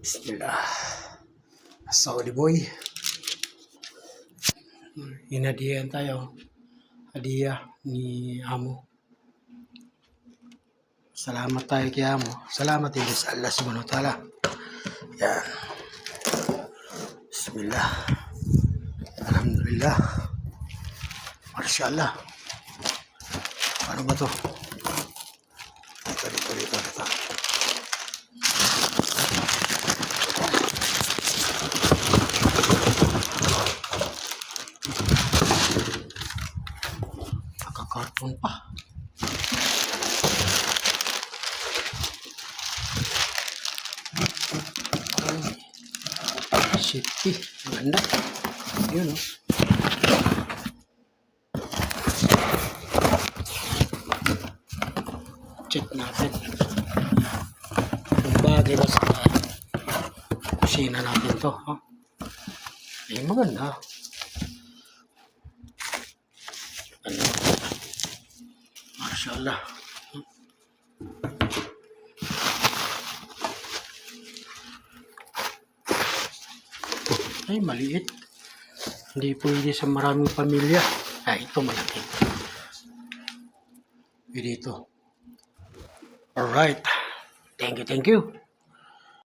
Bismillah. Saudi boy. Inadiyan tayo. Hadiah ni Amo. Salamat tayo kay Amo. Salamat din sa Allah subhanahu wa ta'ala. Yan. Bismillah. Alhamdulillah. Masyaallah. Ano ba to? Ito. Nakakarton pa. Shitty. Maganda. Yun o. Check natin. Kung bagay ba sa kusina natin to. Huh? Ay, maganda. Ano? Masyaallah. Ay, maliit. Hindi pwede sa maraming pamilya. Ay, ito malaki. Pwede ito. Alright. Thank you.